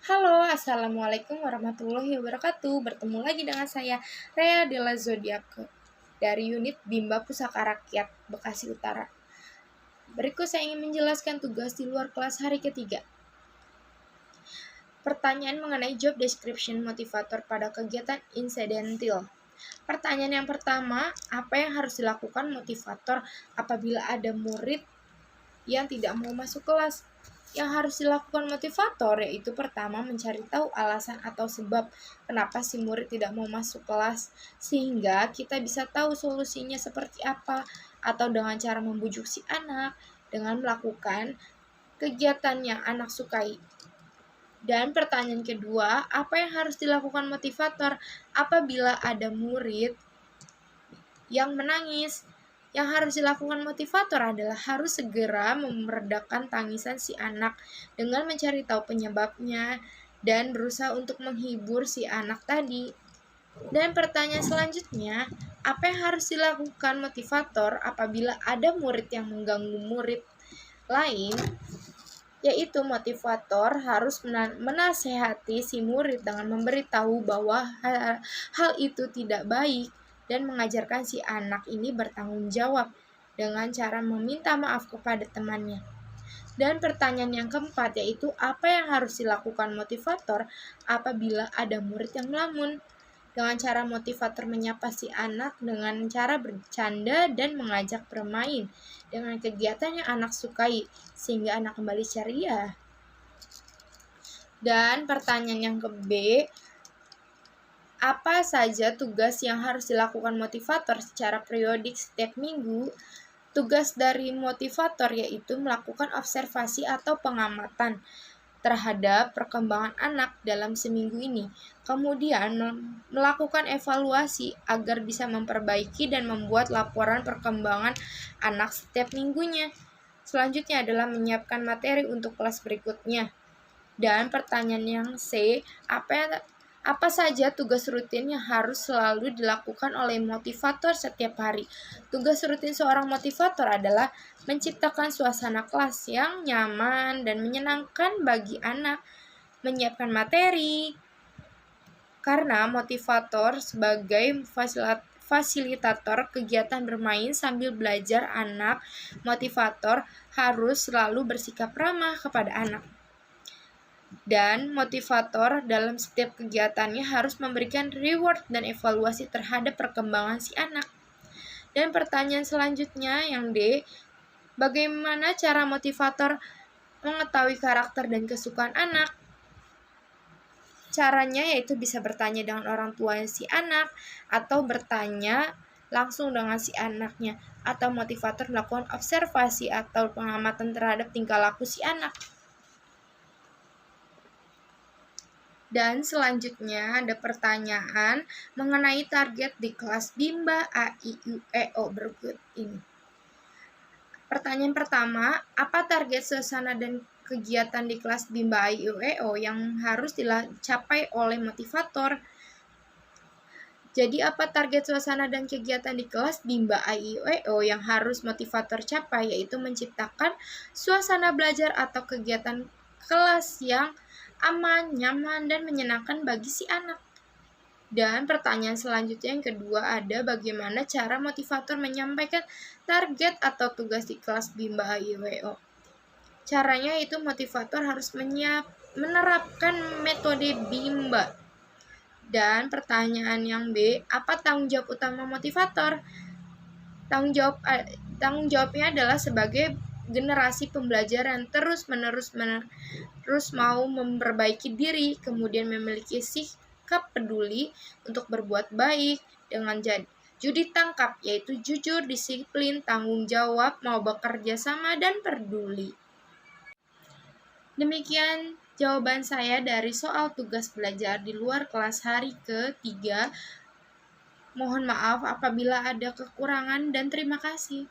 Halo, Assalamualaikum warahmatullahi wabarakatuh. Bertemu lagi dengan saya, Rea Della Zodiac, dari unit Bimba Pusaka Rakyat, Bekasi Utara. Berikut saya ingin menjelaskan tugas di luar kelas hari ketiga. Pertanyaan mengenai job description motivator pada kegiatan insidental. Pertanyaan yang pertama, apa yang harus dilakukan motivator apabila ada murid yang tidak mau masuk kelas? Yang harus dilakukan motivator yaitu pertama mencari tahu alasan atau sebab kenapa si murid tidak mau masuk kelas, sehingga kita bisa tahu solusinya seperti apa, atau dengan cara membujuk si anak dengan melakukan kegiatan yang anak sukai. Dan pertanyaan kedua, apa yang harus dilakukan motivator apabila ada murid yang menangis? Yang harus dilakukan motivator adalah harus segera meredakan tangisan si anak dengan mencari tahu penyebabnya dan berusaha untuk menghibur si anak tadi. Dan pertanyaan selanjutnya, apa yang harus dilakukan motivator apabila ada murid yang mengganggu murid lain? Yaitu motivator harus menasehati si murid dengan memberitahu bahwa hal itu tidak baik dan mengajarkan si anak ini bertanggung jawab dengan cara meminta maaf kepada temannya. Dan pertanyaan yang keempat yaitu apa yang harus dilakukan motivator apabila ada murid yang melamun? Dengan cara motivator menyapa si anak dengan cara bercanda dan mengajak bermain dengan kegiatan yang anak sukai sehingga anak kembali ceria. Dan pertanyaan yang ke-B, apa saja tugas yang harus dilakukan motivator secara periodik setiap minggu? Tugas dari motivator yaitu melakukan observasi atau pengamatan terhadap perkembangan anak dalam seminggu ini. Kemudian melakukan evaluasi agar bisa memperbaiki dan membuat laporan perkembangan anak setiap minggunya. Selanjutnya adalah menyiapkan materi untuk kelas berikutnya. Dan pertanyaan yang C, apa saja tugas rutin yang harus selalu dilakukan oleh motivator setiap hari? Tugas rutin seorang motivator adalah menciptakan suasana kelas yang nyaman dan menyenangkan bagi anak, menyiapkan materi, karena motivator sebagai fasilitator kegiatan bermain sambil belajar anak, motivator harus selalu bersikap ramah kepada anak. Dan motivator dalam setiap kegiatannya harus memberikan reward dan evaluasi terhadap perkembangan si anak. Dan pertanyaan selanjutnya yang D, bagaimana cara motivator mengetahui karakter dan kesukaan anak? Caranya yaitu bisa bertanya dengan orang tua si anak atau bertanya langsung dengan si anaknya, atau motivator melakukan observasi atau pengamatan terhadap tingkah laku si anak. Dan selanjutnya ada pertanyaan mengenai target di kelas Bimba A, I, U, E, O berikut ini. Pertanyaan pertama, apa target suasana dan kegiatan di kelas Bimba A, I, U, E, O yang harus dicapai oleh motivator? Jadi apa target suasana dan kegiatan di kelas Bimba A, I, U, E, O yang harus motivator capai? Yaitu menciptakan suasana belajar atau kegiatan kelas yang aman, nyaman, dan menyenangkan bagi si anak. Dan pertanyaan selanjutnya yang kedua ada bagaimana cara motivator menyampaikan target atau tugas di kelas Bimba A, I, U, E, O. Caranya itu motivator harus menerapkan metode Bimba. Dan pertanyaan yang B, apa tanggung jawab utama motivator? Tanggung jawabnya adalah sebagai generasi pembelajaran terus-menerus mau memperbaiki diri, kemudian memiliki sikap peduli untuk berbuat baik dengan judi tangkap, yaitu jujur, disiplin, tanggung jawab, mau bekerja sama, dan peduli. Demikian jawaban saya dari soal tugas belajar di luar kelas hari ketiga. Mohon maaf apabila ada kekurangan dan terima kasih.